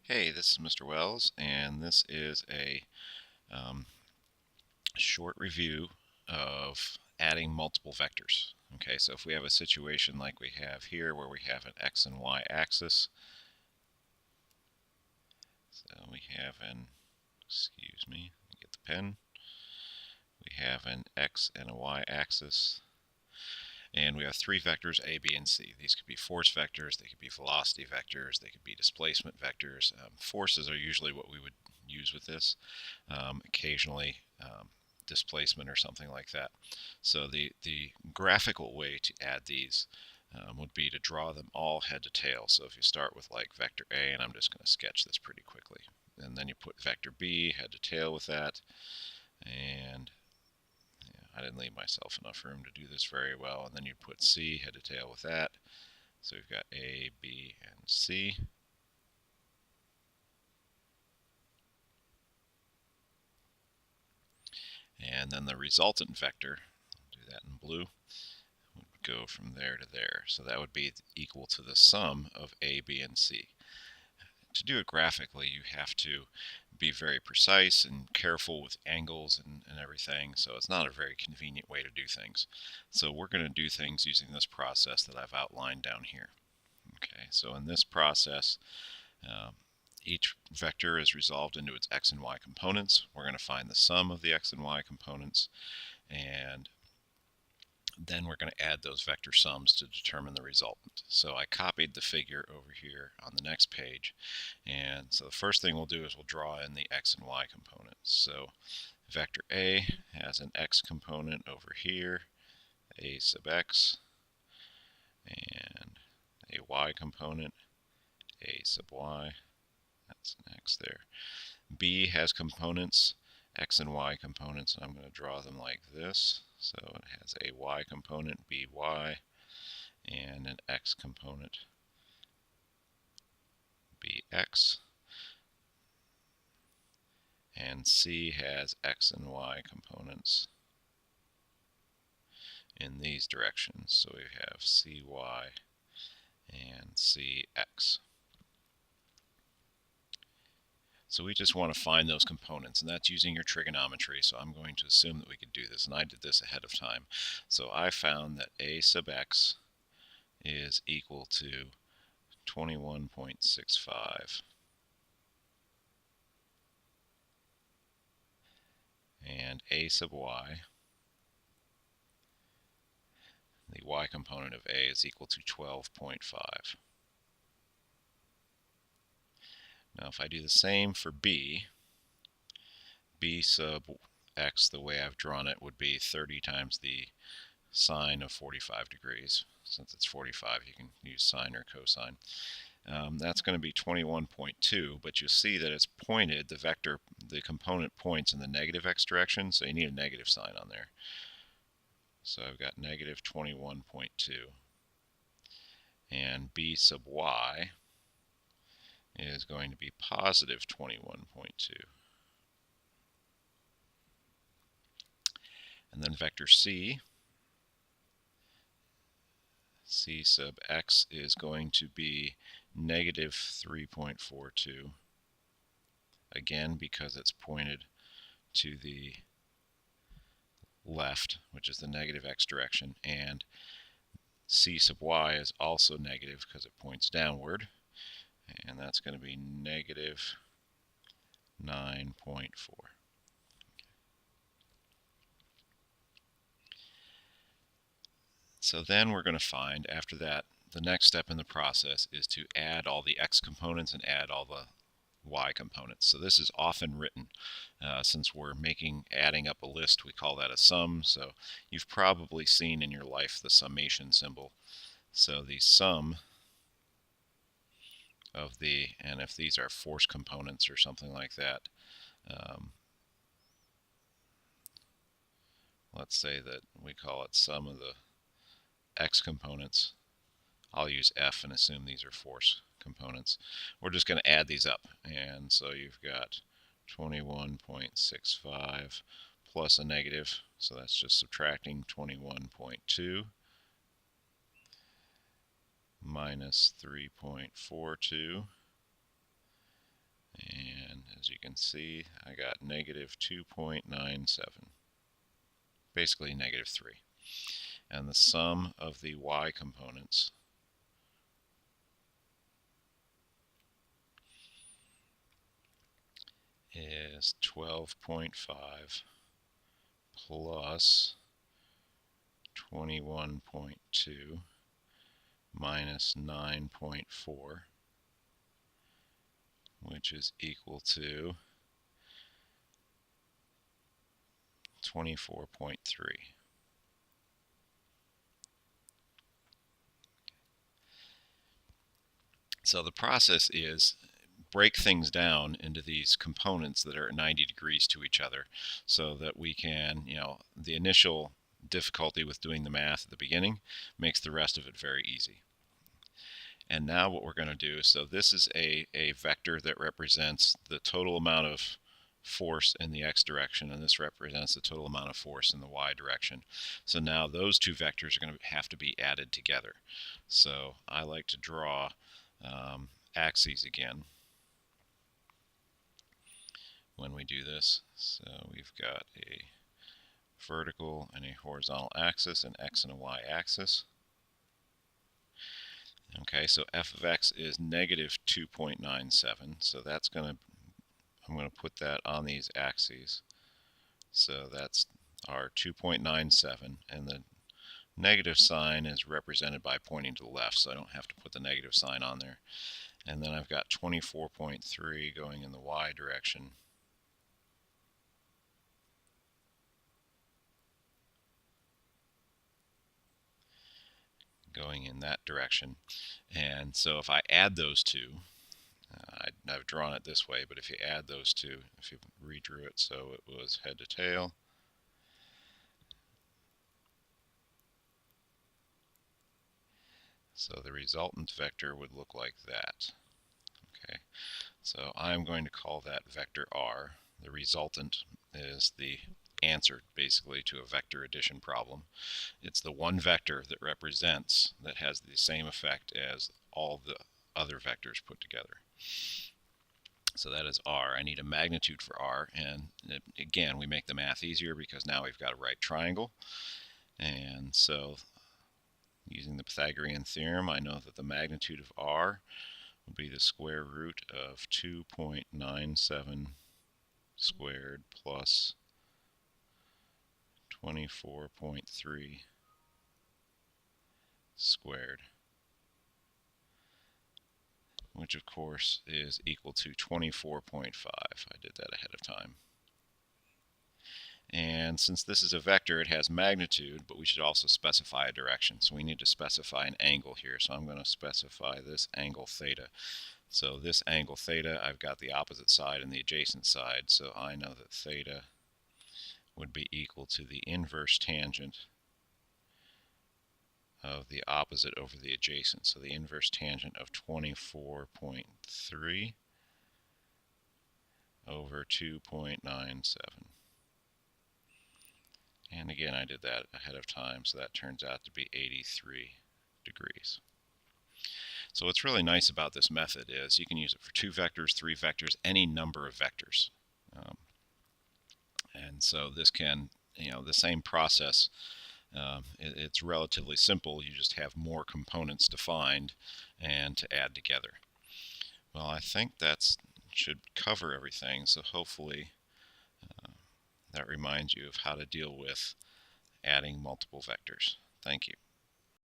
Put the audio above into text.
Hey, this is Mr. Wells, and this is a um, short review of adding multiple vectors. Okay, so if we have a situation like we have here where we have an x and y axis, so we have excuse me, let me get the pen, we have an x and a y axis, and we have three vectors, a, b, and c. These could be force vectors, they could be velocity vectors, they could be displacement vectors. Forces are usually what we would use with this. Occasionally, displacement or something like that. So the graphical way to add these would be to draw them all head to tail. So if you start with like vector A, and I'm just going to sketch this pretty quickly, and then you put vector B head to tail with that, and I didn't leave myself enough room to do this very well, and then you put C head to tail with that. So we've got A, B, and C. And then the resultant vector, do that in blue, would go from there to there. So that would be equal to the sum of A, B, and C. To do it graphically, you have to be very precise and careful with angles and everything, so it's not a very convenient way to do things. So we're going to do things using this process that I've outlined down here. Okay, so in this process, um, each vector is resolved into its x and y components. We're going to find the sum of the x and y components, and then we're going to add those vector sums to determine the resultant. So I copied the figure over here on the next page, and so the first thing we'll do is we'll draw in the x and y components. So vector A has an x component over here, a sub x, and a y component, a sub y, that's an x there. B has components, x and y components, and I'm going to draw them like this. So it has a y component, by, and an x component, bx. And C has x and y components in these directions. So we have cy and cx. So we just want to find those components, and that's using your trigonometry, so I'm going to assume that we could do this, and I did this ahead of time. So I found that a sub x is equal to 21.65, and a sub y, the y component of a, is equal to 12.5. Now if I do the same for b, b sub x, the way I've drawn it, would be 30 times the sine of 45 degrees. Since it's 45, you can use sine or cosine. That's going to be 21.2, but you'll see that it's pointed, the component points in the negative x direction, so you need a negative sign on there. So I've got negative 21.2. And b sub y is going to be positive 21.2. And then vector c sub x is going to be negative 3.42, again because it's pointed to the left, which is the negative x direction, and c sub y is also negative because it points downward, and that's going to be negative 9.4. So then we're going to find, after that, the next step in the process is to add all the x components and add all the y components. So this is often written. Since we're adding up a list, we call that a sum. So you've probably seen in your life the summation symbol. So the sum of and if these are force components or something like that, let's say that we call it sum of the x components. I'll use F and assume these are force components. We're just going to add these up, and so you've got 21.65 plus a negative, so that's just subtracting 21.2 minus 3.42 And as you can see, I got negative 2.97, basically negative 3. And the sum of the y components is 12.5 plus 21.2 minus 9.4, which is equal to 24.3. So the process is break things down into these components that are 90 degrees to each other so that we can, the initial difficulty with doing the math at the beginning makes the rest of it very easy. And now what we're going to do, so this is a vector that represents the total amount of force in the x direction, and this represents the total amount of force in the y direction. So now those two vectors are going to have to be added together. So I like to draw axes again when we do this. So we've got a vertical and a horizontal axis, an x and a y axis. Okay, so f of x is negative 2.97, so that's I'm going to put that on these axes. So that's our 2.97, and the negative sign is represented by pointing to the left, so I don't have to put the negative sign on there. And then I've got 24.3 going in the y direction. Going in that direction. And so if I add those two, I've drawn it this way, but if you add those two, if you redrew it so it was head to tail, so the resultant vector would look like that. Okay, so I'm going to call that vector R. The resultant is the answer basically to a vector addition problem. It's the one vector that represents, that has the same effect as all the other vectors put together. So that is R. I need a magnitude for R, and again, we make the math easier because now we've got a right triangle. And so using the Pythagorean theorem, I know that the magnitude of R will be the square root of 2.97 squared plus 24.3 squared, which of course is equal to 24.5. I did that ahead of time. And since this is a vector, it has magnitude, but we should also specify a direction. So we need to specify an angle here. So I'm going to specify this angle theta. So this angle theta, I've got the opposite side and the adjacent side. So I know that theta would be equal to the inverse tangent of the opposite over the adjacent. So the inverse tangent of 24.3 over 2.97. And again, I did that ahead of time, so that turns out to be 83 degrees. So what's really nice about this method is you can use it for 2 vectors, 3 vectors, any number of vectors. And so this can, the same process, it's relatively simple. You just have more components to find and to add together. Well, I think that should cover everything, so hopefully that reminds you of how to deal with adding multiple vectors. Thank you.